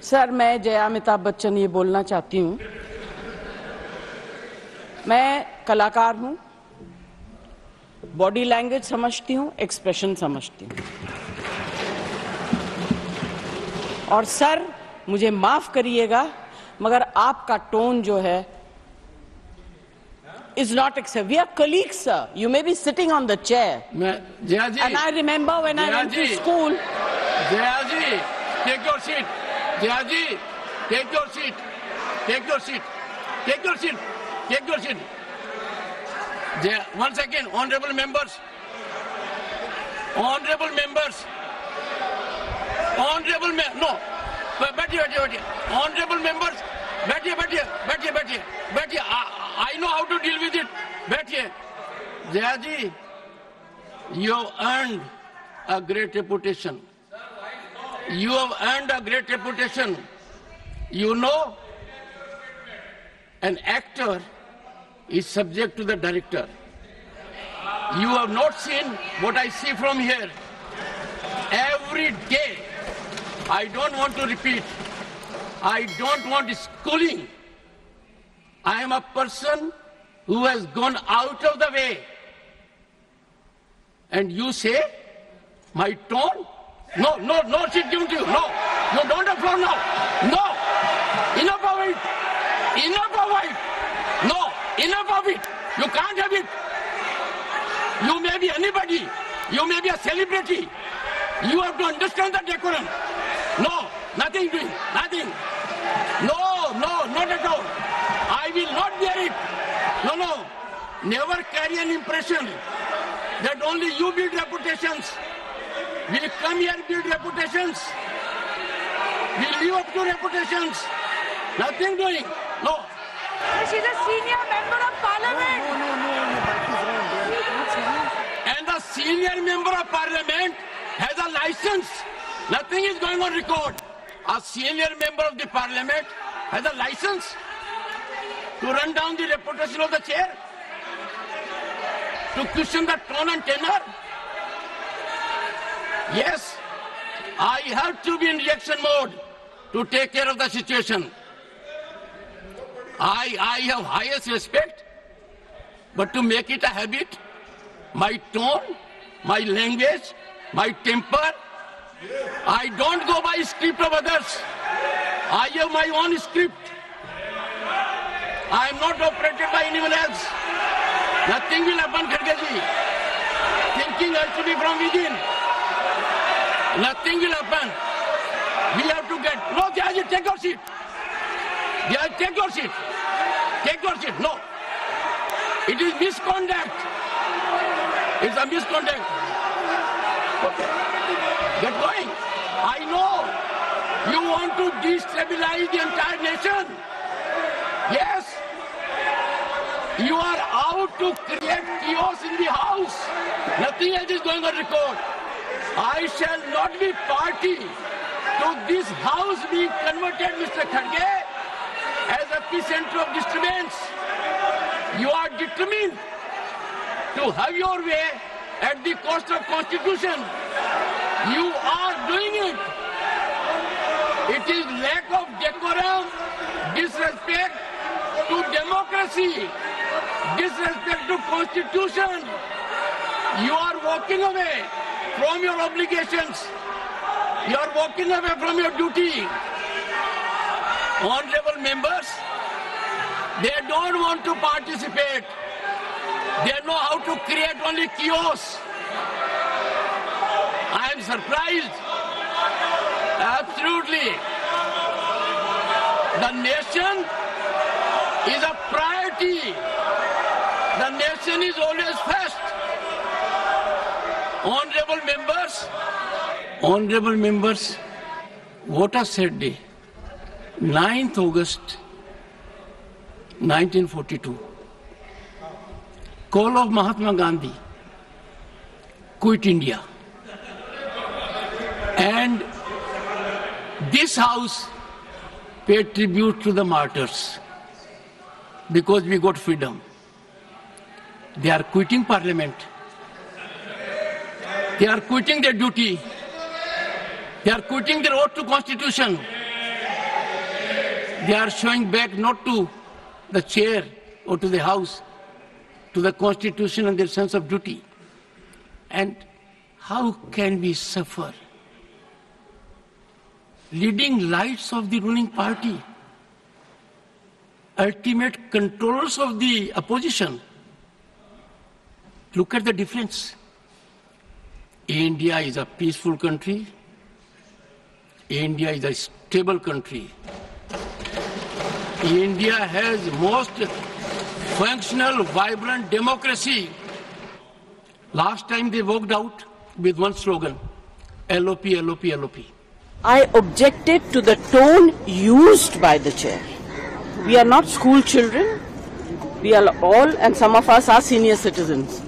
Sir, मैं जया अमिताभ बच्चन ये बोलना चाहती हूँ। मैं कलाकार हूँ, बॉडी लैंग्वेज समझती हूँ, एक्सप्रेशन समझती हूँ। और सर, मुझे माफ करिएगा, मगर आपका टोन जो है is not acceptable. We are colleagues, sir. You may be sitting on the chair. Jaya ji. And I remember when I went to school. Jaya ji, take your seat. Jaya ji, take your seat. Take your seat. Take your seat. Take your seat. Jaya, 1 second, honorable members. Honorable members. Honorable members. No. बैठिए. Honorable members. बैठिए. I know how to deal with it. बैठिए. Jaya ji, you have earned a great reputation. You have earned a great reputation. You know, an actor is subject to the director. You have not seen what I see from here. Every day, I don't want to repeat. I don't want schooling. I am a person who has gone out of the way. And you say, my tone? No, she's given to you. No, you don't have floor now. No, enough of it. No, enough of it. You can't have it. You may be anybody. You may be a celebrity. You have to understand the decorum. No, nothing doing, nothing. No, not at all. I will not bear it. No. Never carry an impression that only you build reputations. We come here build reputations. We live up to reputations. Nothing doing. No. She's a senior member of parliament. And the senior member of parliament has a license. Nothing is going on record. A senior member of the parliament has a license to run down the reputation of the chair, to question the tone and tenor. Yes, I have to be in reaction mode to take care of the situation. I have highest respect, but to make it a habit, my tone, my language, my temper, I don't go by script of others. I have my own script. I am not operated by anyone else. Nothing will happen, Kharge ji. Thinking has to be from within. Nothing will happen. We have to get... No, Jaya ji, take your seat. Jaya, take your seat. Take your seat. No. It is misconduct. It's a misconduct. Okay. Get going. I know you want to destabilize the entire nation. Yes. You are out to create chaos in the house. Nothing else is going on record. I shall not be party to this house being converted, Mr. Kharge, as a epicenter of disturbance. You are determined to have your way at the cost of Constitution. You are doing it. It is lack of decorum, disrespect to democracy, disrespect to Constitution. You are walking away from your obligations. You are walking away from your duty. Honorable members, they don't want to participate. They know how to create only chaos. I am surprised. Absolutely. The nation is a priority. The nation is always first. Honorable members, what a sad day. 9th August 1942. Call of Mahatma Gandhi. Quit India. And this house paid tribute to the martyrs because we got freedom. They are quitting parliament. They are quitting their duty. They are quitting their oath to Constitution. They are showing back not to the chair or to the house, to the constitution and their sense of duty. And how can we suffer? Leading lights of the ruling party, ultimate controllers of the opposition. Look at the difference. India is a peaceful country. India is a stable country. India has most functional, vibrant democracy. Last time they walked out with one slogan, LOP, LOP, LOP. I objected to the tone used by the chair. We are not school children. We are all, and some of us are senior citizens.